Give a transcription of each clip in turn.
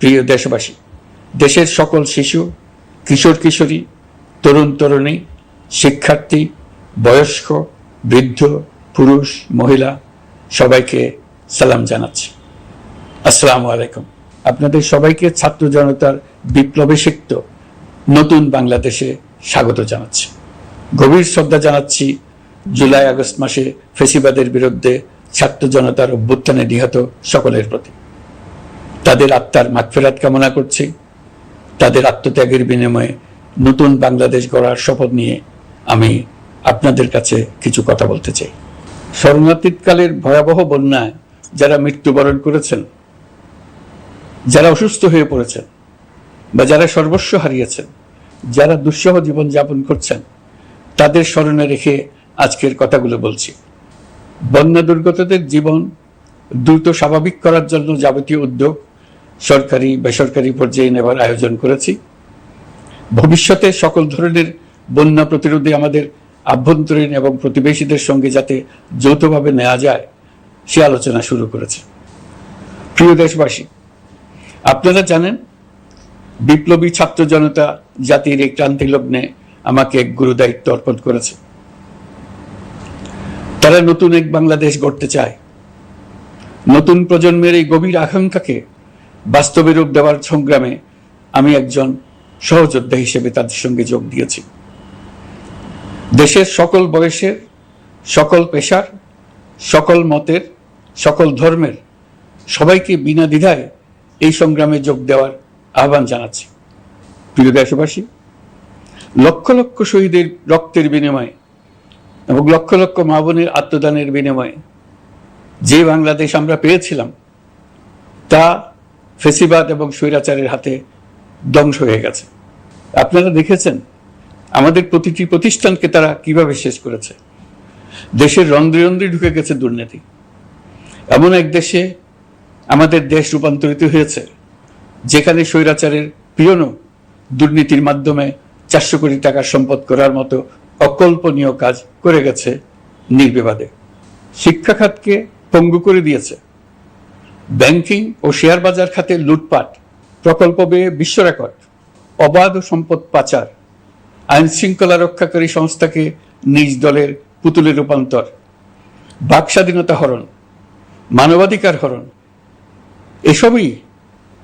প্রিয় দেশবাসী, দেশের সকল শিশু, কিশোর কিশোরী, তরুণ তরুণী, শিক্ষার্থী, বয়স্ক, বৃদ্ধ, পুরুষ, মহিলা সবাইকে সালাম জানাচ্ছি। আসসালামু আলাইকুম। আপনাদের সবাইকে ছাত্র জনতার বিপ্লবে সিক্ত নতুন বাংলাদেশে স্বাগত জানাচ্ছি। গভীর শ্রদ্ধা জানাচ্ছি জুলাই আগস্ট মাসে ফ্যাসিবাদের বিরুদ্ধে ছাত্র জনতার অভ্যুত্থানে নিহত সকলের প্রতি। তাদের আত্মার মাগফিরাত কামনা করছি। তাদের আত্মত্যাগের বিনিময়ে নতুন বাংলাদেশ গড়ার শপথ নিয়ে আমি আপনাদের কাছে কিছু কথা বলতে চাই। শরণার্থীকালের ভয়াবহ বন্যায় যারা মৃত্যুবরণ করেছেন, যারা অসুস্থ হয়ে পড়েছেন বা যারা সর্বস্ব হারিয়েছেন, যারা দুঃসহ জীবন যাপন করছেন, তাদের স্মরণে রেখে আজকের কথাগুলো বলছি। বন্যা দুর্গতদের জীবন দ্রুত স্বাভাবিক করার জন্য যাবতীয় উদ্যোগ সরকারি বেসরকারি পর্যায়ে নেবার আয়োজন করেছি। ভবিষ্যতে সকল ধরনের বন্যা প্রতিরোধে আমাদের আভ্যন্তরীণ এবং প্রতিবেশীদের সঙ্গে যাতে যৌথভাবে নেওয়া যায় সে আলোচনা শুরু করেছে। প্রিয় দেশবাসী, আপনারা জানেন বিপ্লবী ছাত্র জনতা জাতির এই ক্রান্তি লগ্নে আমাকে এক গুরু দায়িত্ব অর্পণ করেছে। তারা নতুন এক বাংলাদেশ গড়তে চায়। নতুন প্রজন্মের এই গভীর আকাঙ্ক্ষাকে বাস্তবে রূপ দেওয়ার সংগ্রামে আমি একজন সহযোদ্ধা হিসেবে তাদের সঙ্গে যোগ দিয়েছি। দেশের সকল বয়সের, সকল পেশার, সকল মতের, সকল ধর্মের সবাইকে বিনা দ্বিধায় এই সংগ্রামে যোগ দেওয়ার আহ্বান জানাচ্ছি। প্রিয় দেশবাসী, লক্ষ লক্ষ শহীদের রক্তের বিনিময়ে এবং লক্ষ লক্ষ মা বোনের আত্মদানের বিনিময়ে যে বাংলাদেশ আমরা পেয়েছিলাম তা ফ্যাসিবাদ এবং স্বৈরাচারের হাতে ধ্বংস হয়ে গেছে। আপনারা দেখেছেন আমাদের প্রতিটি প্রতিষ্ঠানকে তারা কিভাবে শেষ করেছে। দেশের রন্ধ্রে রন্ধ্রে ঢুকে গেছে দুর্নীতি। এমন এক দেশে আমাদের দেশ রূপান্তরিত হয়েছে যেখানে স্বৈরাচারের পিয়নও দুর্নীতির মাধ্যমে 400 কোটি টাকার সম্পদ করার মতো অকল্পনীয় কাজ করে গেছে নির্বিবাদে। শিক্ষা খাতকে পঙ্গু করে দিয়েছে। ব্যাংকিং ও শেয়ার বাজার খাতে লুটপাট, প্রকল্প ব্যয়ে বিশ্ব রেকর্ড, অবাধ সম্পদ পাচার, আইন শৃঙ্খলা রক্ষাকারী সংস্থাকে নিজ দলের পুতুলে রূপান্তর, বাক স্বাধীনতা হরণ, মানবাধিকার হরণ, এসবই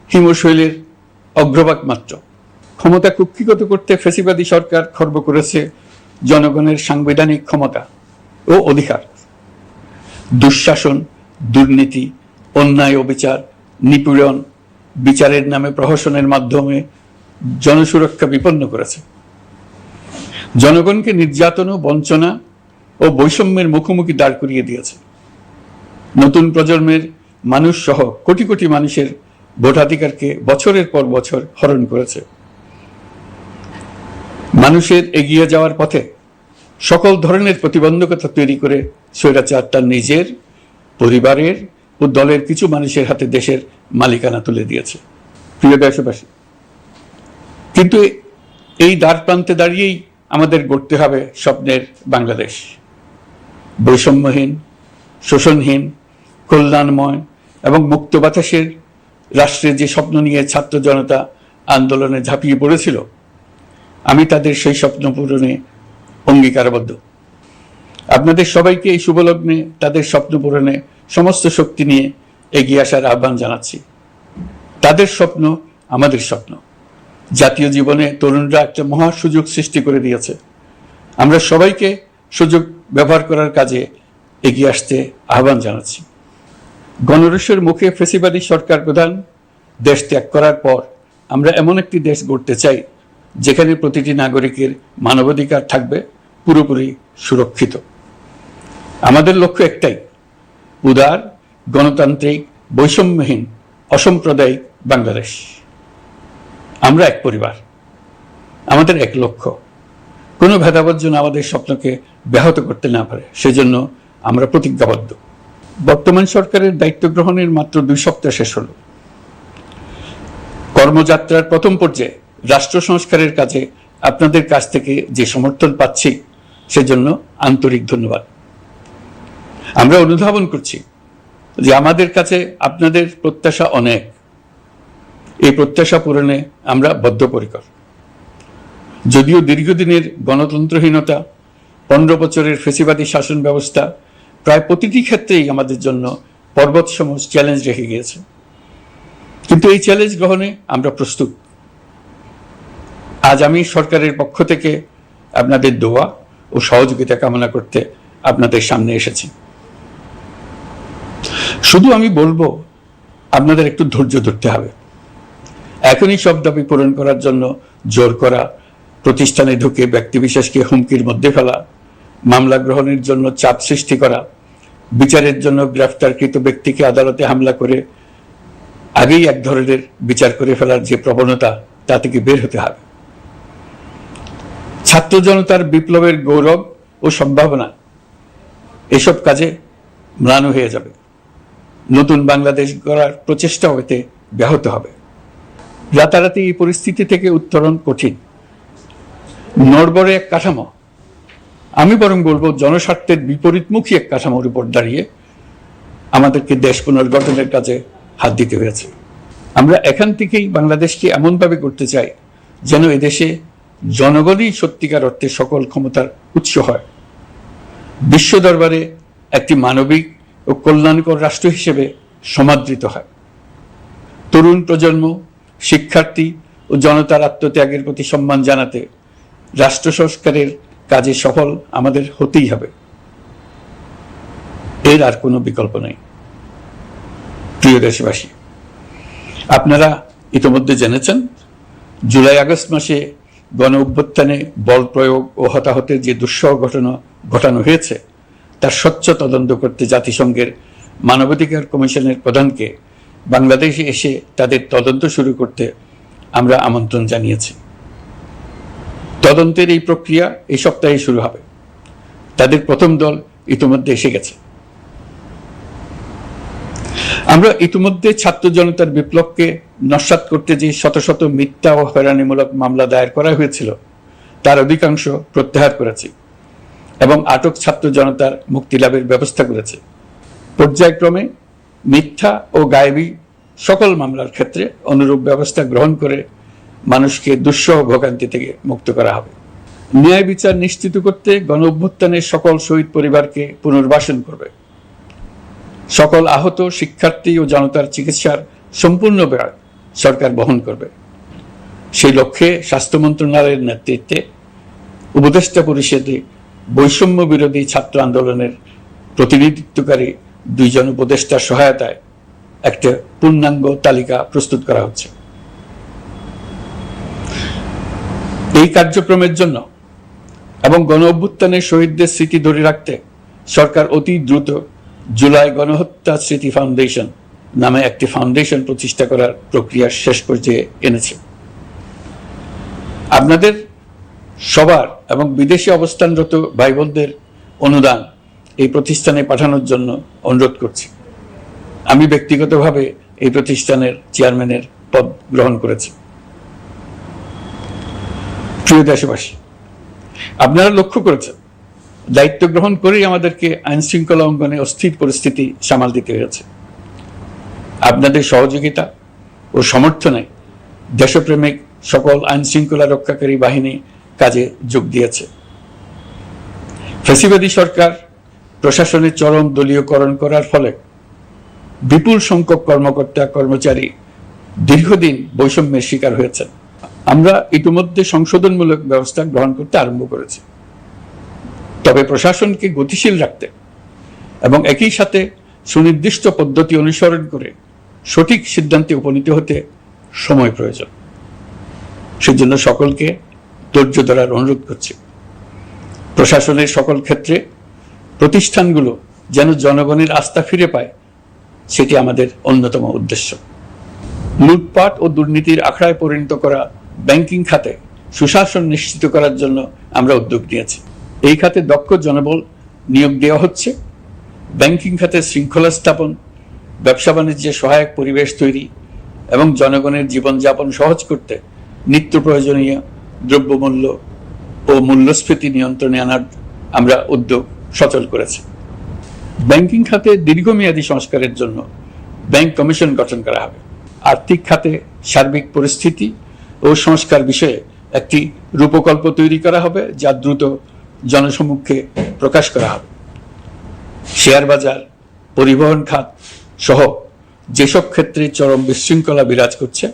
হিমশৈলের অগ্রভাগ মাত্র। ক্ষমতা কুক্ষিগত করতে ফ্যাসিবাদী সরকার খর্ব করেছে জনগণের সাংবিধানিক ক্ষমতা ও অধিকার। দুঃশাসন, দুর্নীতি, অন্যায়, অবিচার, নিপীড়ন, বিচারের নামে প্রহসনের মাধ্যমে জনসুরক্ষা বিপন্ন করেছে। জনগণকে নির্যাতন, বঞ্চনা ও বৈষম্যের মুখোমুখি দাঁড় করিয়ে দিয়েছে। নতুন প্রজন্মের মানুষ সহ কোটি কোটি মানুষের ভোটাধিকারকে বছরের পর বছর হরণ করেছে। মানুষের এগিয়ে যাওয়ার পথে সকল ধরনের প্রতিবন্ধকতা তৈরি করে স্বৈরাচার তার নিজের, পরিবারের ও দলের কিছু মানুষের হাতে দেশের মালিকানা তুলে দিয়েছে। প্রিয় দেশবাসী, কিন্তু এই দ্বার প্রান্তে দাঁড়িয়েই আমাদের গড়তে হবে স্বপ্নের বাংলাদেশ। বৈষম্যহীন, শোষণহীন, কল্যাণময় এবং মুক্ত বাতাসের রাষ্ট্রের যে স্বপ্ন নিয়ে ছাত্র জনতা আন্দোলনে ঝাঁপিয়ে পড়েছিল, আমি তাদের সেই স্বপ্ন পূরণে অঙ্গীকারবদ্ধ। আপনাদের সবাইকে এই শুভলগ্নে তাদের স্বপ্ন পূরণে সমস্ত শক্তি নিয়ে এগিয়ে আসার আহ্বান জানাচ্ছি। তাদের স্বপ্ন আমাদের স্বপ্ন। জাতীয় জীবনে তরুণরা একটা মহা সুযোগ সৃষ্টি করে দিয়েছে। আমরা সবাইকে সুযোগ ব্যবহার করার কাজে এগিয়ে আসতে আহ্বান জানাচ্ছি। গণরোষের মুখে ফ্যাসিবাদী সরকার প্রধান দেশ ত্যাগ করার পর আমরা এমন একটি দেশ গড়তে চাই যেখানে প্রতিটি নাগরিকের মানবাধিকার থাকবে পুরোপুরি সুরক্ষিত। আমাদের লক্ষ্য একটাই, উদার, গণতান্ত্রিক, বৈষম্যহীন, অসাম্প্রদায়িক বাংলাদেশ। আমরা এক পরিবার, আমাদের এক লক্ষ্য। কোনো ভেদাভেদ যেন আমাদের স্বপ্নকে ব্যাহত করতে না পারে, সেজন্য আমরা প্রতিজ্ঞাবদ্ধ। বর্তমান সরকারের দায়িত্ব গ্রহণের মাত্র 2 সপ্তাহ শেষ হল। কর্মযাত্রার প্রথম পর্যায়ে রাষ্ট্র সংস্কারের কাজে আপনাদের কাছ থেকে যে সমর্থন পাচ্ছি সেজন্য আন্তরিক ধন্যবাদ। আমরা অনুধাবন করছি যে আমাদের কাছে আপনাদের প্রত্যাশা অনেক। এই প্রত্যাশা পূরণে আমরা বদ্ধপরিকর। যদিও দীর্ঘদিনের গণতন্ত্রহীনতা, 15 বছরের ফ্যাসিবাদী শাসন ব্যবস্থা প্রায় প্রতিটি ক্ষেত্রেই আমাদের জন্য পর্বতসম চ্যালেঞ্জ রেখে গিয়েছে, কিন্তু এই চ্যালেঞ্জ গ্রহণে আমরা প্রস্তুত। আজ আমি সরকারের পক্ষ থেকে আপনাদের দোয়া ও সহযোগিতা কামনা করতে আপনাদের সামনে এসেছি। শুধু আমি বলবো, আপনাদের একটু ধৈর্য ধরতে হবে। এখনই সব দাবি পূরণ করার জন্য জোর করা, প্রতিষ্ঠানে ঢুকে ব্যক্তিবিশেষকে হুমকির মধ্যে ফেলা, মামলা গ্রহণের জন্য চাপ সৃষ্টি করা, বিচারের জন্য গ্রেফতারকৃত ব্যক্তিকে আদালতে হামলা করে আগেই এক ধরনের বিচার করে ফেলার যে প্রবণতা, তা থেকে বের হতে হবে। ছাত্র জনতার বিপ্লবের গৌরব ও সম্ভাবনা এসব কাজে ম্লান হয়ে যাবে। নতুন বাংলাদেশ গড়ার প্রচেষ্টা হতে ব্যাহত হবে। রাতারাতি এই পরিস্থিতি থেকে উত্তরণ কঠিন। নড়বড়ে এক কাঠামো, আমি বরং বলবো জনস্বার্থের বিপরীতমুখী এক কাঠামোর উপর দাঁড়িয়ে আমাদেরকে দেশ পুনর্গঠনের কাজে হাত দিতে হয়েছে। আমরা এখান থেকেই বাংলাদেশকে এমনভাবে করতে চাই যেন এদেশে জনগণই সত্যিকার অর্থে সকল ক্ষমতার উৎস হয়, বিশ্ব দরবারে একটি মানবিক ও কল্যাণকর রাষ্ট্র হিসেবে সমাদৃত হয়। তরুণ প্রজন্ম, শিক্ষার্থী ও জনতার আত্মত্যাগের প্রতি সম্মান জানাতে রাষ্ট্র সংস্কারের কাজে সফল আমাদের হতেই হবে। এর আর কোনো বিকল্প নেই। প্রিয় দেশবাসী, আপনারা ইতিমধ্যে জেনেছেন জুলাই আগস্ট মাসে গণ অভ্যুত্থানে বল প্রয়োগ ও হতাহতের যে দুঃসহ ঘটনা ঘটানো হয়েছে তার স্বচ্ছ তদন্ত করতে জাতিসংঘের মানবাধিকার কমিশনের প্রধানকে বাংলাদেশে এসে তাদের তদন্ত শুরু করতে আমরা আমন্ত্রণ জানিয়েছি। তদন্তের এই প্রক্রিয়া এই সপ্তাহে শুরু হবে। তাদের প্রথম দল ইতিমধ্যে এসে গেছে। আমরা ইতিমধ্যে ছাত্র জনতার বিপ্লবকে নস্যাৎ করতে যে শত শত মিথ্যা ও হয়রানিমূলক মামলা দায়ের করা হয়েছিল তার অধিকাংশ প্রত্যাহার করেছি এবং আটক ছাত্র জনতার মুক্তি লাভের ব্যবস্থা করেছে। পর্যায়ক্রমে মিথ্যা ও গায়েবী সকল মামলার ক্ষেত্রে অনুরূপ ব্যবস্থা গ্রহণ করে মানুষকে দুঃসহ ভোগান্তি থেকে মুক্ত করা হবে। ন্যায় বিচার নিশ্চিত করতে গণ অভ্যুত্থানের সকল শহীদ পরিবারকে পুনর্বাসন করবে। সকল আহত শিক্ষার্থী ও জনতার চিকিৎসার সম্পূর্ণ ব্যয় সরকার বহন করবে। সেই লক্ষ্যে স্বাস্থ্য মন্ত্রণালয়ের নেতৃত্বে উপদেষ্টা পরিষদে বৈষম্য বিরোধী ছাত্র আন্দোলনের প্রতিনিধিত্বকারী 2 জন উপদেষ্টার সহায়তায় একটা পূর্ণাঙ্গ তালিকা প্রস্তুত করা হচ্ছে। এই কার্যক্রমের জন্য এবং গণ অভ্যুত্থানের শহীদদের স্মৃতি ধরে রাখতে সরকার অতি দ্রুত জুলাই গণহত্যা স্মৃতি ফাউন্ডেশন নামে একটি ফাউন্ডেশন প্রতিষ্ঠা করার প্রক্রিয়া শেষ পর্যায়ে এনেছে। আপনাদের সবার এবং বিদেশে অবস্থানরত ভাই বোনদের অনুদান এই প্রতিষ্ঠানে পাঠানোর জন্য অনুরোধ করছি। আমি ব্যক্তিগতভাবে এই প্রতিষ্ঠানের চেয়ারম্যানের পদ গ্রহণ করেছি। প্রিয় দেশবাসী, আপনারা লক্ষ্য করেছেন দায়িত্ব গ্রহণ করেই আমাদেরকে আইন শৃঙ্খলা অঙ্গনে অস্থির পরিস্থিতি সামাল দিতে হয়েছে। আপনাদের সহযোগিতা ও সমর্থনে দেশপ্রেমিক সকল আইন শৃঙ্খলা রক্ষাকারী বাহিনী কাজে যোগ দিয়েছে। ফ্যাসিবাদী সরকার প্রশাসনের চরম দলীয়করণ করার ফলে বিপুল সংখ্যক কর্মকর্তা কর্মচারী দীর্ঘদিন বৈষম্যের শিকার হয়েছেন। আমরা ইতিমধ্যে সংশোধনমূলক ব্যবস্থা গ্রহণ করতে আরম্ভ করেছি, তবে প্রশাসনকে গতিশীল রাখতে এবং একই সাথে সুনির্দিষ্ট পদ্ধতি অনুসরণ করে সঠিক সিদ্ধান্তে উপনীত হতে সময় প্রয়োজন। সেজন্য সকলকে ধৈর্য ধরার অনুরোধ করছি। প্রশাসনের সকল ক্ষেত্রে প্রতিষ্ঠানগুলো যেন জনগণের আস্থা ফিরে পায়, সেটি আমাদের অন্যতম উদ্দেশ্য। লুটপাট ও দুর্নীতির আখড়ায় পরিণত করা ব্যাংকিং খাতে সুশাসন নিশ্চিত করার জন্য আমরা উদ্যোগ নিয়েছি। এই খাতে দক্ষ জনবল নিয়োগ দেওয়া হচ্ছে। ব্যাংকিং খাতে শৃঙ্খলা স্থাপন, ব্যবসা বাণিজ্যে সহায়ক পরিবেশ তৈরি এবং জনগণের জীবনযাপন সহজ করতে নিত্য প্রয়োজনীয় দ্রব্যমূল্য ও মূল্যস্ফীতি নিয়ন্ত্রণে আনার আমরা উদ্যোগ সচল করেছি। ব্যাংকিং খাতে দীর্ঘমেয়াদী সংস্কারের জন্য ব্যাংক কমিশন গঠন করা হবে। আর্থিক খাতে সার্বিক পরিস্থিতি ও সংস্কার বিষয়ে একটি রূপকল্প তৈরি করা হবে, যা দ্রুত জনসমক্ষে প্রকাশ করা হবে। শেয়ার বাজার, পরিবহন খাত সহ যেসব ক্ষেত্রে চরম বিশৃঙ্খলা বিরাজ করছে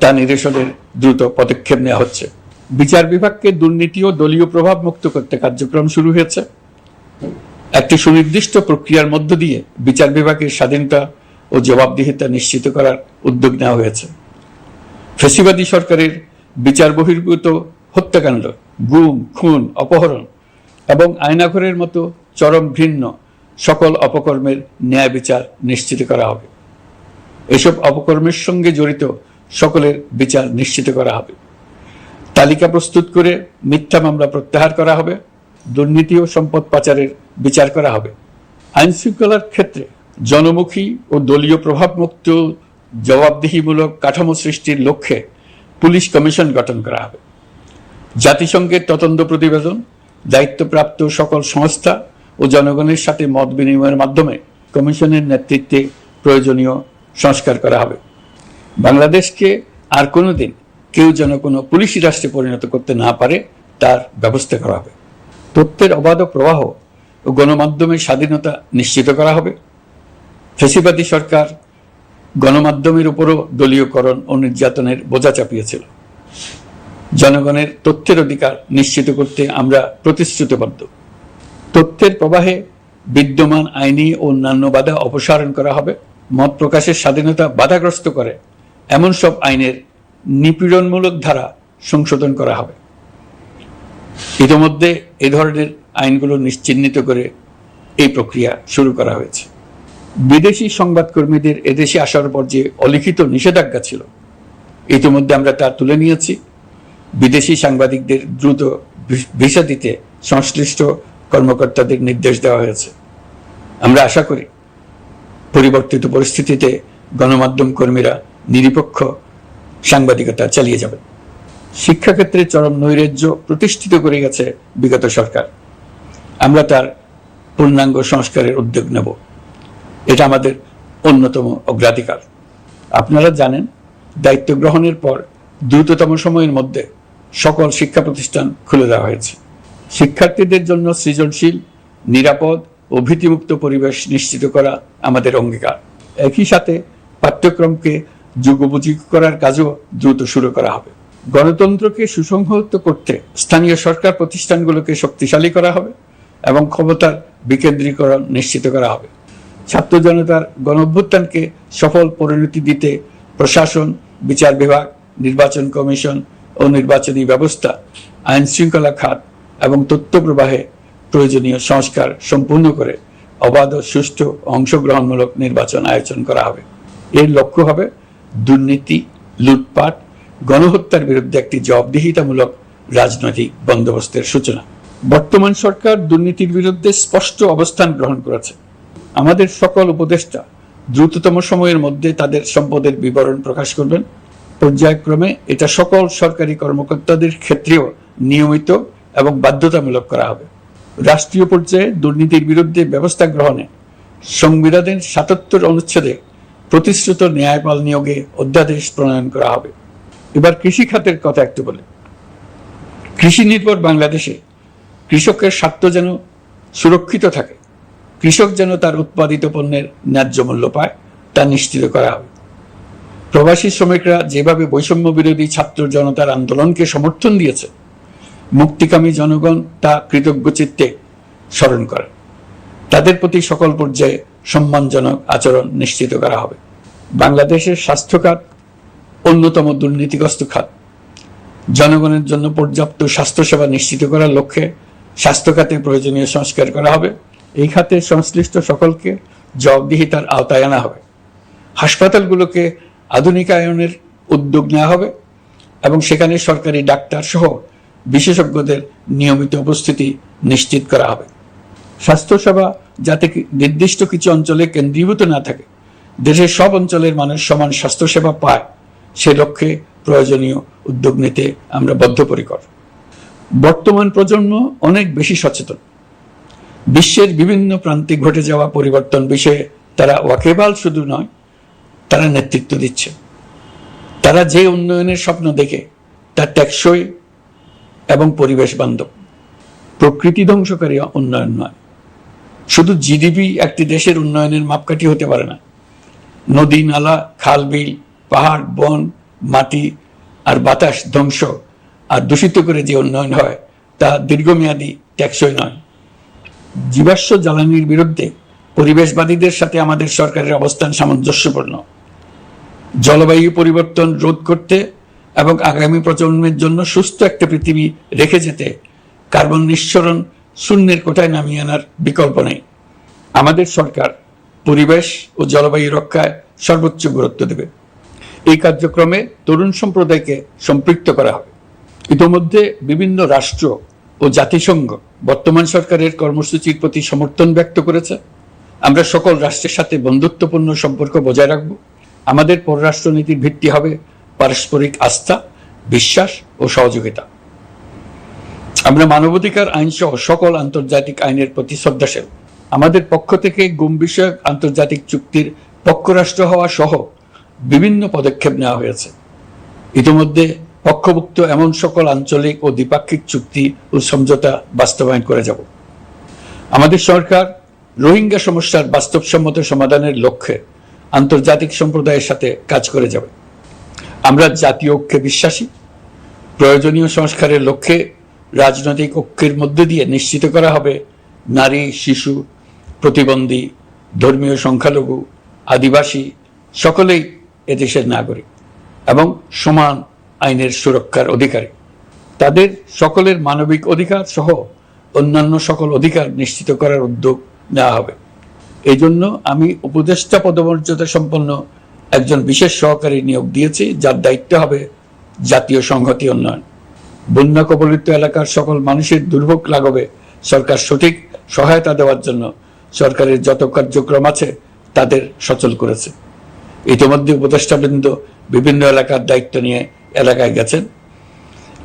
তা নিরসনের দ্রুত পদক্ষেপ নেওয়া হচ্ছে। বিচার বিভাগকে দুর্নীতি ও দলীয় প্রভাব মুক্ত করতে কার্যক্রম শুরু হয়েছে। একটি সুনির্দিষ্ট প্রক্রিয়ার মধ্য দিয়ে বিচার বিভাগের স্বাধীনতা ও জবাবদিহিতা নিশ্চিত করার উদ্যোগ নেওয়া হয়েছে। ফ্যাসিবাদী সরকারের বিচার বহির্ভূত হত্যাকাণ্ড, গুম, খুন, অপহরণ এবং আয়নাঘরের মতো চরম ঘৃণ্য সকল অপকর্মের ন্যায় বিচার নিশ্চিত করা হবে। এসব অপকর্মের সঙ্গে জড়িত সকলের বিচার নিশ্চিত করা হবে। তালিকা প্রস্তুত করে মিথ্যা মামলা প্রত্যাহার করা হবে। দুর্নীতি ও সম্পদ পাচারের বিচার করা হবে। আইন শৃঙ্খলার ক্ষেত্রে জনমুখী ও দলীয় প্রভাবমুক্ত জবাবদিহিমূলক কাঠামো সৃষ্টির লক্ষ্যে পুলিশ কমিশন গঠন করা হবে। জাতিসংঘের তদন্ত প্রতিবেদন, দায়িত্বপ্রাপ্ত সকল সংস্থা ও জনগণের সাথে মত বিনিময়ের মাধ্যমে কমিশনের নেতৃত্বে প্রয়োজনীয় সংস্কার করা হবে। বাংলাদেশকে আর কোনোদিন কেউ যেন কোনো পুলিশি রাষ্ট্রে পরিণত করতে না পারে তার ব্যবস্থা করা হবে। তথ্যের অবাধ প্রবাহ ও গণমাধ্যমের স্বাধীনতা নিশ্চিত করা হবে। ফ্যাসিবাদী সরকার গণমাধ্যমের উপরও দলীয়করণ ও নির্যাতনের বোঝা চাপিয়েছিল। জনগণের তথ্যের অধিকার নিশ্চিত করতে আমরা প্রতিশ্রুতিবদ্ধ। তথ্যের প্রবাহে বিদ্যমান আইনি ও অন্যান্য বাধা অপসারণ করা হবে। মত প্রকাশের স্বাধীনতা বাধাগ্রস্ত করে এমন সব আইনের নিপীড়নমূলক ধারা সংশোধন করা হবে। ইতিমধ্যে এ ধরনের আইনগুলো নিশ্চিহ্নিত করে এই প্রক্রিয়া শুরু করা হয়েছে। বিদেশি সংবাদকর্মীদের এদেশে আসার পর যে অলিখিত নিষেধাজ্ঞা ছিল, ইতিমধ্যে আমরা তা তুলে নিয়েছি। বিদেশি সাংবাদিকদের দ্রুত ভিসা দিতে সংশ্লিষ্ট কর্মকর্তাদের নির্দেশ দেওয়া হয়েছে। আমরা আশা করি পরিবর্তিত পরিস্থিতিতে গণমাধ্যম কর্মীরা নিরপেক্ষ সাংবাদিকতা চালিয়ে যাবেন। শিক্ষাক্ষেত্রে চরম নৈরাজ্য প্রতিষ্ঠিত করে গেছে বিগত সরকার। আমরা তার পূর্ণাঙ্গ সংস্কারের উদ্যোগ নেব। এটা আমাদের অন্যতম অগ্রাধিকার। আপনারা জানেন, দায়িত্ব গ্রহণের পর দ্রুততম সময়ের মধ্যে সকল শিক্ষা প্রতিষ্ঠান খুলে দেওয়া হয়েছে। শিক্ষার্থীদের জন্য সৃজনশীল, নিরাপদ ও ভীতিমুক্ত পরিবেশ নিশ্চিত করা আমাদের অঙ্গীকার। একই সাথে পাঠ্যক্রমকে যুগোপযোগী করার কাজও দ্রুত শুরু করা হবে। গণতন্ত্রকে সুসংহত করতে স্থানীয় সরকার প্রতিষ্ঠানগুলোকে শক্তিশালী করা হবে এবং ক্ষমতার বিকেন্দ্রীকরণ নিশ্চিত করা হবে। ছাত্র জনতার গণঅভ্যুত্থানকে সফল পরিণতি দিতে প্রশাসন, বিচার বিভাগ, নির্বাচন কমিশন ও নির্বাচনী ব্যবস্থা, আইন শৃঙ্খলা খাত এবং তথ্য প্রবাহে প্রয়োজনীয় সংস্কার সম্পূর্ণ করে অবাধ ও সুষ্ঠু অংশগ্রহণমূলক নির্বাচন আয়োজন করা হবে। এর লক্ষ্য হবে দুর্নীতি, লুটপাট, গণহত্যার বিরুদ্ধে একটি জবাবদিহিতামূলক রাজনৈতিক বন্দোবস্তের সূচনা। বর্তমান সরকার দুর্নীতির বিরুদ্ধে স্পষ্ট অবস্থান গ্রহণ করেছে। আমাদের সকল উপদেষ্টা দ্রুততম সময়ের মধ্যে তাদের সম্পদের বিবরণ প্রকাশ করবেন। পর্যায়ক্রমে এটা সকল সরকারি কর্মকর্তাদের ক্ষেত্রেও নিয়মিত এবং বাধ্যতামূলক করা হবে। রাষ্ট্রীয় পর্যায়ে দুর্নীতির বিরুদ্ধে ব্যবস্থা গ্রহণে সংবিধানের ৭৭ অনুচ্ছেদে প্রতিশ্রুত ন্যায়পাল নিয়োগে অধ্যাদেশ প্রণয়ন করা হবে। এবার কৃষি খাতের কথা একটু বলে। কৃষি নির্ভর বাংলাদেশে কৃষকের স্বার্থ যেন সুরক্ষিত থাকে, কৃষক যেন তার উৎপাদিত পণ্যের ন্যায্য মূল্য পায়, তা নিশ্চিত করা হবে। প্রবাসী শ্রমিকরা যেভাবে বৈষম্য বিরোধী ছাত্র জনতার আন্দোলনকে সমর্থন দিয়েছে, মুক্তিকামী জনগণ তা কৃতজ্ঞ চিত্তে স্মরণ করে। তাদের প্রতি সকল পর্যায়ে সম্মানজনক আচরণ নিশ্চিত করা হবে। বাংলাদেশের স্বাস্থ্য খাত অন্যতম দুর্নীতিগ্রস্ত খাত। জনগণের জন্য পর্যাপ্ত স্বাস্থ্যসেবা নিশ্চিত করার লক্ষ্যে স্বাস্থ্য খাতে প্রয়োজনীয় সংস্কার করা হবে। এই খাতে সংশ্লিষ্ট সকলকে জবাবদিহিতার আওতায় আনা হবে। হাসপাতালগুলোকে আধুনিকায়নের উদ্যোগ নেওয়া হবে এবং সেখানে সরকারি ডাক্তার সহ বিশেষজ্ঞদের নিয়মিত উপস্থিতি নিশ্চিত করা হবে। স্বাস্থ্যসেবা যাতে নির্দিষ্ট কিছু অঞ্চলে কেন্দ্রীভূত না থাকে, দেশের সব অঞ্চলের মানুষ সমান স্বাস্থ্যসেবা পায়, সে লক্ষ্যে প্রয়োজনীয় উদ্যোগ নিতে আমরা বদ্ধপরিকর। বর্তমান প্রজন্ম অনেক বেশি সচেতন। বিশ্বের বিভিন্ন প্রান্তে ঘটে যাওয়া পরিবর্তন বিষয়ে তারা ওয়াকিবহাল শুধু নয়, তারা নেতৃত্ব দিচ্ছে। তারা যে উন্নয়নের স্বপ্ন দেখে তা টেকসই এবং পরিবেশ বান্ধব, প্রকৃতি ধ্বংসকারী উন্নয়ন নয়। শুধু জিডিপি একটি দেশের উন্নয়নের মাপকাঠি হতে পারে না। নদী, নালা, খাল, বিল, পাহাড়, বন, মাটি আর বাতাস ধ্বংস আর দূষিত করে যে উন্নয়ন হয় তা দীর্ঘমেয়াদী টেকসই নয়। জীবাশ্ম জ্বালানির বিরুদ্ধে পরিবেশবাদীদের সাথে আমাদের সরকারের অবস্থান সামঞ্জস্যপূর্ণ। জলবায়ু পরিবর্তন রোধ করতে এবং আগামী প্রজন্মের জন্য সুস্থ একটা পৃথিবী রেখে যেতে কার্বন নিঃসরণ শূন্যের কোঠায় নামিয়ে আনার বিকল্প নেই। আমাদের সরকার পরিবেশ ও জলবায়ু রক্ষায় সর্বোচ্চ গুরুত্ব দেবে। এই কার্যক্রমে তরুণ সম্প্রদায়কে সম্পৃক্ত করা হবে। ইতোমধ্যে বিভিন্ন রাষ্ট্র ও জাতিসংঘ বর্তমান সরকারের কর্মসূচির প্রতি সমর্থন ব্যক্ত করেছে। আমরা সকল রাষ্ট্রের সাথে বন্ধুত্বপূর্ণ সম্পর্ক বজায় রাখব। আমাদের পররাষ্ট্রনীতির ভিত্তি হবে পারস্পরিক আস্থা, বিশ্বাস ও সহযোগিতা। আমরা মানবাধিকার আইন সহ সকল আন্তর্জাতিক আইনের প্রতি শ্রদ্ধাশীল। আমাদের পক্ষ থেকে গুম বিষয়ক আন্তর্জাতিক চুক্তির পক্ষরাষ্ট্র হওয়া সহ বিভিন্ন পদক্ষেপ নেওয়া হয়েছে। ইতিমধ্যে পক্ষভুক্ত এমন সকল আঞ্চলিক ও দ্বিপাক্ষিক চুক্তি ও সমঝোতা বাস্তবায়ন করে যাব। আমাদের সরকার রোহিঙ্গা সমস্যার বাস্তবসম্মত সমাধানের লক্ষ্যে আন্তর্জাতিক সম্প্রদায়ের সাথে কাজ করে যাবে। আমরা জাতীয় ঐক্যে বিশ্বাসী। প্রয়োজনীয় সংস্কারের লক্ষ্যে রাজনৈতিক ঐক্যের মধ্য দিয়ে নিশ্চিত করা হবে নারী, শিশু, প্রতিবন্ধী, ধর্মীয় সংখ্যালঘু, আদিবাসী সকলেই এদেশের নাগরিক এবং সমান আইনের সুরক্ষার অধিকারী। তাদের সকলের মানবিক অধিকার সহ অন্যান্য সকল অধিকার নিশ্চিত করার উদ্যোগ নেওয়া হবে। এই জন্য আমি উপদেষ্টা পদমর্যাদা সম্পন্ন একজন বিশেষ সহকারী নিয়োগ দিয়েছি, যার দায়িত্ব হবে জাতীয় সংহতি উন্নয়ন। বন্যা কবলিত এলাকার সকল মানুষের দুর্ভোগ লাঘবে সরকার সঠিক সহায়তা দেওয়ার জন্য সরকারের যত কার্যক্রম আছে তাদের সচল করেছে। ইতিমধ্যে উপদেষ্টাবৃন্দ বিভিন্ন এলাকার দায়িত্ব নিয়ে এলাকায় গেছেন।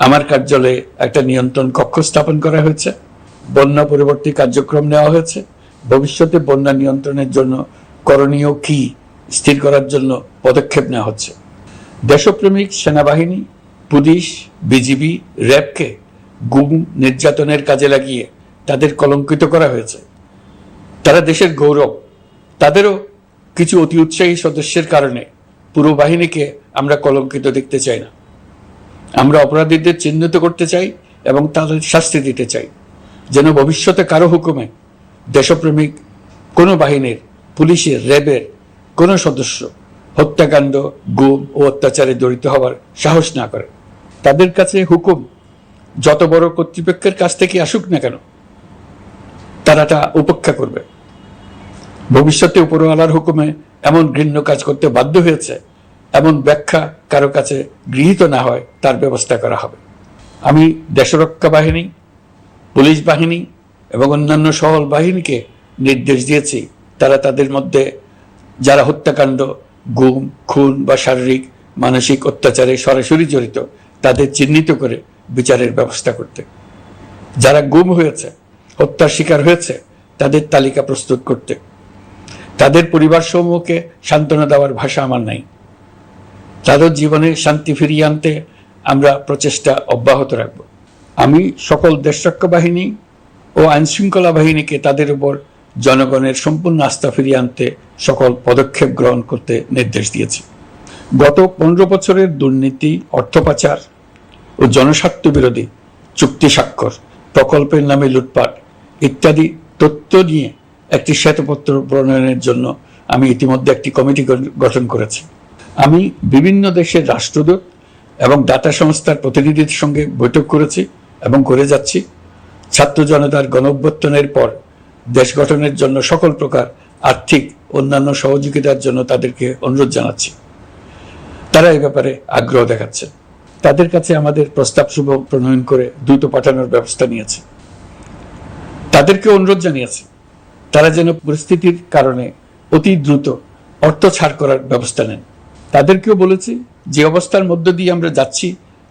আমার কার্যালয়ে একটা নিয়ন্ত্রণ কক্ষ স্থাপন করা হয়েছে। বন্যা পরবর্তী কার্যক্রম নেওয়া হয়েছে। ভবিষ্যতে বন্যা নিয়ন্ত্রণের জন্য করণীয় কি স্থির করার জন্য পদক্ষেপ নেওয়া হচ্ছে। দেশপ্রেমিক সেনাবাহিনী, পুলিশ, বিজিবি, র্যাবকে গুম নির্যাতনের কাজে লাগিয়ে তাদের কলঙ্কিত করা হয়েছে। তারা দেশের গৌরব। তাদেরও কিছু অতি উৎসাহী সদস্যের কারণে পুরো বাহিনীকে আমরা কলঙ্কিত দেখতে চাই না। আমরা অপরাধীদের চিহ্নিত করতে চাই এবং তাদের শাস্তি দিতে চাই, যেন ভবিষ্যতে কারো হুকুমে দেশপ্রেমিক কোনো বাহিনীর, পুলিশের, র্যাবের কোনো সদস্য হত্যাকাণ্ড, গুম ও অত্যাচারে জড়িত হওয়ার সাহস না করে। তাদের কাছে হুকুম যত বড় কর্তৃপক্ষের কাছ থেকে আসুক না কেন, তারা তা উপেক্ষা করবে। ভবিষ্যতে উপরওয়ালার হুকুমে এমন ঘৃণ্য কাজ করতে বাধ্য হয়েছে এমন ব্যাখ্যা কারো কাছে গৃহীত না হয় তার ব্যবস্থা করা হবে। আমি দেশরক্ষা বাহিনী, পুলিশ বাহিনী এবং অন্যান্য সহল বাহিনীকে নির্দেশ দিয়েছি তারা তাদের মধ্যে যারা হত্যাকাণ্ড, গুম, খুন বা শারীরিক মানসিক অত্যাচারে সরাসরি জড়িত তাদের চিহ্নিত করে বিচারের ব্যবস্থা করতে। যারা গুম হয়েছে, হত্যার শিকার হয়েছে তাদের তালিকা প্রস্তুত করতে। তাদের পরিবার সমূহকে সান্ত্বনা দেওয়ার ভাষা আমার নাই। তাদের জীবনে শান্তি ফিরিয়ে আনতে আমরা প্রচেষ্টা অব্যাহত রাখব। আমি সকল দেশরক্ষা বাহিনী ও আইনশৃঙ্খলা বাহিনীকে তাদের উপর জনগণের সম্পূর্ণ আস্থা ফিরিয়ে আনতে সকল পদক্ষেপ গ্রহণ করতে নির্দেশ দিয়েছি। গত 15 বছরের দুর্নীতি, অর্থ পাচার ও জনস্বার্থ বিরোধী চুক্তি স্বাক্ষর, প্রকল্পের নামে লুটপাট ইত্যাদি তথ্য নিয়ে একটি শ্বেতপত্র প্রণয়নের জন্য আমি ইতিমধ্যে একটি কমিটি গঠন করেছি। আমি বিভিন্ন দেশের রাষ্ট্রদূত এবং দাতা সংস্থার প্রতিনিধিদের সঙ্গে বৈঠক করেছি এবং করে যাচ্ছি। ছাত্র জনতার গণঅভ্যুত্থানের পর দেশ গঠনের জন্য সকল প্রকার আর্থিক অন্যান্য সহযোগিতার জন্য তাদেরকে অনুরোধ জানাচ্ছি। তারা এই ব্যাপারে আগ্রহ দেখাচ্ছে। তাদের কাছে আমাদের প্রস্তাব শুভ প্রণয়ন করে দ্রুত পাঠানোর ব্যবস্থা নিয়েছে। তাদেরকে অনুরোধ জানিয়েছি তারা যেন পরিস্থিতির কারণে অতি দ্রুত অর্থ ছাড় করার ব্যবস্থা নেন। তাদেরকেও বলেছি যে অবস্থার মধ্য দিয়ে আমরা যাচ্ছি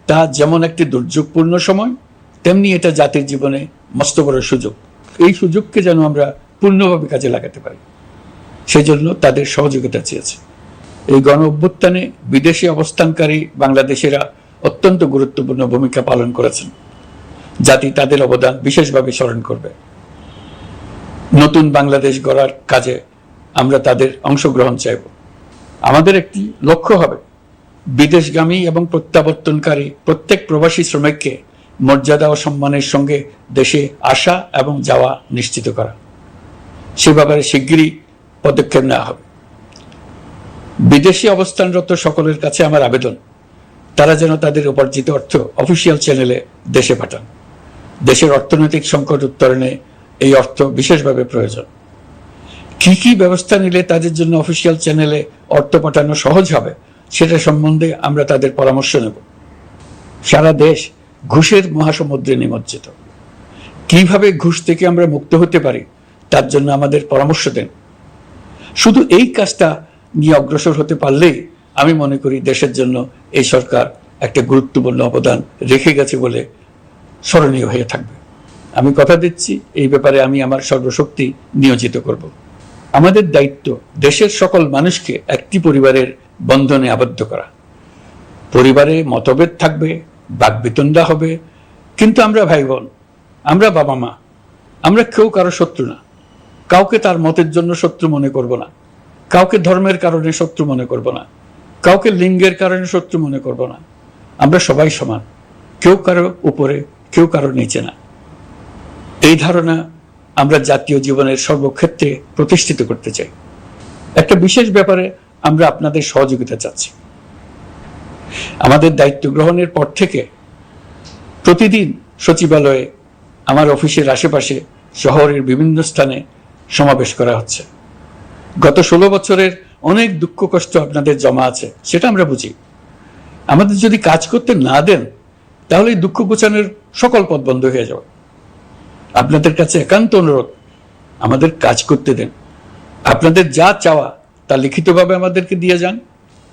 তা যেমন একটি দুর্যোগপূর্ণ সময়, তেমনি এটা জাতির জীবনে মস্ত বড় সুযোগ। এই সুযোগকে যেন আমরা পূর্ণভাবে কাজে লাগাতে পারি, সেই জন্য তাদের সহযোগিতা চেয়েছি। এই গণ অভ্যুত্থানে বিদেশে অবস্থানকারী বাংলাদেশিরা অত্যন্ত গুরুত্বপূর্ণ ভূমিকা পালন করেছেন। জাতি তাদের অবদান বিশেষভাবে স্মরণ করবে। নতুন বাংলাদেশ গড়ার কাজে আমরা তাদের অংশগ্রহণ চাইব। আমাদের একটি লক্ষ্য হবে বিদেশগামী এবং প্রত্যাবর্তনকারী প্রত্যেক প্রবাসী শ্রমিককে মর্যাদা ও সম্মানের সঙ্গে দেশে আসা এবং যাওয়া নিশ্চিত করা। সে ব্যাপারে শিগগিরই পদক্ষেপ নেওয়া হবে। বিদেশে অবস্থানরত সকলের কাছে আমার আবেদন, তারা যেন তাদের উপার্জিত অর্থ অফিসিয়াল চ্যানেলে দেশে পাঠান। দেশের অর্থনৈতিক সংকট উত্তরণে এই অর্থ বিশেষভাবে প্রয়োজন। কি কি ব্যবস্থা নিলে তাদের জন্য অফিসিয়াল চ্যানেলে অর্থ পাঠানো সহজ হবে সেটা সম্বন্ধে আমরা তাদের পরামর্শ নেব। সারা দেশ ঘুষের মহাসমুদ্রে নিমজ্জিত। কিভাবে ঘুষ থেকে আমরা মুক্ত হতে পারি তার জন্য আমাদের পরামর্শ দেন। শুধু এই কাজটা নিয়ে অগ্রসর হতে পারলেই আমি মনে করি দেশের জন্য এই সরকার একটা গুরুত্বপূর্ণ অবদান রেখে গেছে বলে স্মরণীয় হয়ে থাকবে। আমি কথা দিচ্ছি, এই ব্যাপারে আমি আমার সর্বশক্তি নিয়োজিত করব। আমাদের দায়িত্ব দেশের সকল মানুষকে একটি পরিবারের বন্ধনে আবদ্ধ করা। পরিবারে মতভেদ থাকবে, বাকবিতণ্ডা হবে, কিন্তু আমরা ভাই বোন, আমরা বাবা মা, আমরা কেউ কারো শত্রু না। কাউকে তার মতের জন্য শত্রু মনে করব না, কাউকে ধর্মের কারণে শত্রু মনে করব না, কাউকে লিঙ্গের কারণে শত্রু মনে করব না। আমরা সবাই সমান, কেউ কারো উপরে, কেউ কারো নিচে না। এই ধারণা আমরা জাতীয় জীবনের সর্বক্ষেত্রে প্রতিষ্ঠিত করতে চাই। একটা বিশেষ ব্যাপারে আমরা আপনাদের সহযোগিতা চাচ্ছি। আমাদের দায়িত্ব গ্রহণের পর থেকে প্রতিদিন সচিবালয়ে, আমার অফিসের আশেপাশে, শহরের বিভিন্ন স্থানে সমাবেশ করা হচ্ছে। গত 16 বছরের অনেক দুঃখ কষ্ট আপনাদের জমা আছে, সেটা আমরা বুঝি। আমাদের যদি কাজ করতে না দেন তাহলে এই দুঃখ ঘোচানোর সকল পথ বন্ধ হয়ে যাবে। আপনাদের কাছে একান্ত অনুরোধ, আমাদের কাজ করতে দেন। আপনাদের যা চাওয়া তা লিখিতভাবে আমাদেরকে দিয়ে যান।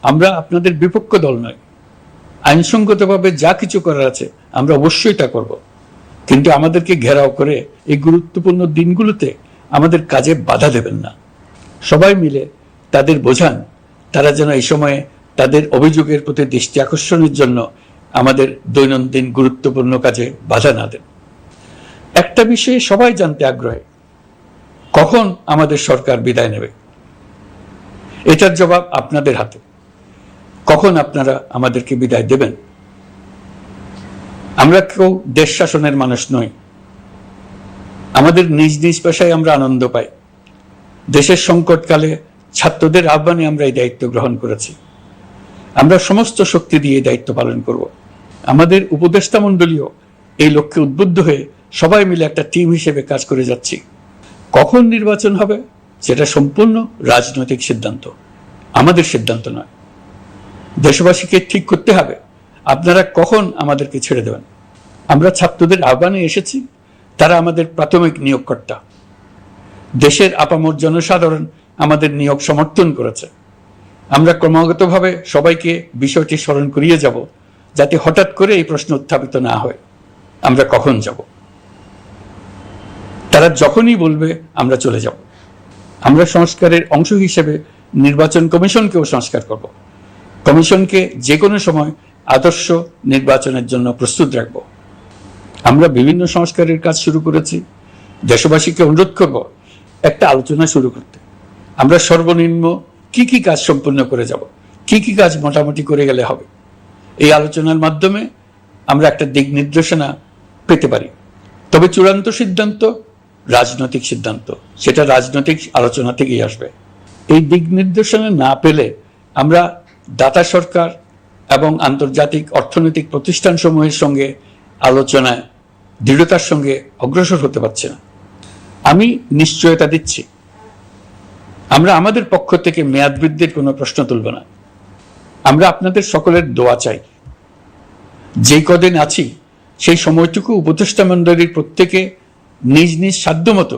আমরা আপনাদের বিপক্ষ দল নয়। আইনসঙ্গতভাবে যা কিছু করার আছে আমরা অবশ্যই তা করব, কিন্তু আমাদেরকে ঘেরাও করে এই গুরুত্বপূর্ণ দিনগুলোতে আমাদের কাজে বাধা দেবেন না। সবাই মিলে তাদের বোঝান তারা যেন এই সময়ে তাদের অভিযোগের প্রতি দৃষ্টি আকর্ষণের জন্য আমাদের দৈনন্দিন গুরুত্বপূর্ণ কাজে বাধা না দেন। একটা বিষয়ে সবাই জানতে আগ্রহী, কখন আমাদের সরকার বিদায় নেবে। এটার জবাব আপনাদের হাতে। কখন আপনারা আমাদেরকে বিদায় দেবেন? আমরা কেউ দেশ শাসনের মানুষ নই। আমাদের নিজ নিজ পেশায় আমরা আনন্দ পাই। দেশের সংকটকালে ছাত্রদের আহ্বানে আমরা এই দায়িত্ব গ্রহণ করেছি। আমরা সমস্ত শক্তি দিয়ে এই দায়িত্ব পালন করব। আমাদের উপদেষ্টা মণ্ডলীও এই লক্ষ্যে উদ্বুদ্ধ হয়ে সবাই মিলে একটা টিম হিসেবে কাজ করে যাচ্ছি। কখন নির্বাচন হবে সেটা সম্পূর্ণ রাজনৈতিক সিদ্ধান্ত, আমাদের সিদ্ধান্ত নয়। দেশবাসীকে ঠিক করতে হবে আপনারা কখন আমাদেরকে ছেড়ে দেবেন। আমরা ছাত্রদের আহ্বানে এসেছি, তারা আমাদের প্রাথমিক নিয়োগকর্তা। দেশের আপামর জনসাধারণ আমাদের নিয়োগ সমর্থন করেছে। আমরা ক্রমাগতভাবে সবাইকে বিষয়টি স্মরণ করিয়ে যাব, যাতে হঠাৎ করে এই প্রশ্ন উত্থাপিত না হয় আমরা কখন যাব। তারা যখনই বলবে আমরা চলে যাব। আমরা সংস্কারের অংশ হিসেবে নির্বাচন কমিশনকেও সংস্কার করব। কমিশনকে যে কোনো সময় আদর্শ নির্বাচনের জন্য প্রস্তুত রাখব। আমরা বিভিন্ন সংস্কারের কাজ শুরু করেছি। দেশবাসীকে অনুরোধ করব একটা আলোচনা শুরু করতে। আমরা সর্বনিম্ন কি কি কাজ সম্পূর্ণ করে যাব, কি কি কাজ মোটামুটি করে গেলে হবে। এই আলোচনার মাধ্যমে আমরা একটা দিক নির্দেশনা পেতে পারি। তবে চূড়ান্ত সিদ্ধান্ত রাজনৈতিক সিদ্ধান্ত, সেটা রাজনৈতিক আলোচনা থেকেই আসবে। এই দিক নির্দেশনা না পেলে আমরা দাতা সরকার এবং আন্তর্জাতিক অর্থনৈতিক প্রতিষ্ঠানসমূহের সঙ্গে আলোচনায় দৃঢ়তার সঙ্গে অগ্রসর হতে পারছি না। আমি নিশ্চয়তা দিচ্ছি, আমরা আমাদের পক্ষ থেকে মেয়াদ বৃদ্ধির কোনো প্রশ্ন তুলব না। আমরা আপনাদের সকলের দোয়া চাই। যেই কদিন আছি সেই সময়টুকু উপদেষ্টা মণ্ডলীর প্রত্যেকে নিজ নিজ সাধ্যমতো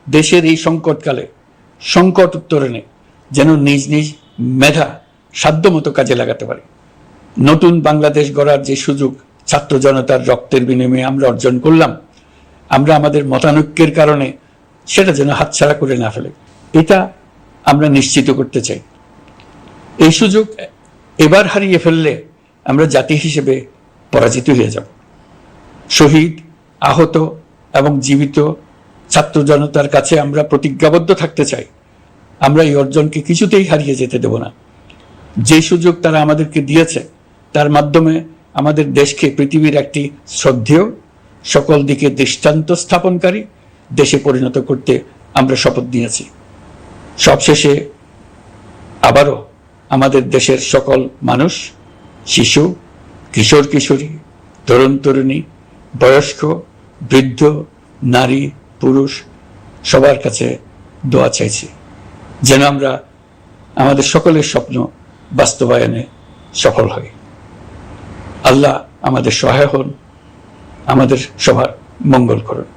দেশের এই সংকটকালে সংকট উত্তরণে যেন নিজ নিজ মেধা সাধ্যমতো কাজে লাগাতে পারে। নতুন বাংলাদেশ গড়ার যে সুযোগ ছাত্র জনতার রক্তের বিনিময়ে আমরা অর্জন করলাম, আমরা আমাদের মতানৈক্যের কারণে সেটা যেন হাতছাড়া করে না ফেলে, এটা আমরা নিশ্চিত করতে চাই। এই সুযোগ এবার হারিয়ে ফেললে আমরা জাতি হিসেবে পরাজিত হয়ে যাব। শহীদ, আহত এবং জীবিত ছাত্র জনতার কাছে আমরা প্রতিজ্ঞাবদ্ধ থাকতে চাই, আমরা এই অর্জনকে কিছুতেই হারিয়ে যেতে দেব না। যে সুযোগ তারা আমাদেরকে দিয়েছে তার মাধ্যমে আমাদের দেশকে পৃথিবীর একটি শ্রদ্ধেয়, সকল দিকে দৃষ্টান্ত স্থাপনকারী দেশে পরিণত করতে আমরা শপথ নিয়েছি। সবশেষে আবারও আমাদের দেশের সকল মানুষ, শিশু, কিশোর কিশোরী, তরুণ তরুণী, বয়স্ক, বৃদ্ধ, নারী, পুরুষ সবার কাছে দোয়া চাইছি যেন আমরা আমাদের সকলের স্বপ্ন বাস্তবায়নে সফল হই। আল্লাহ আমাদের সহায় হন, আমাদের সবার মঙ্গল করুন।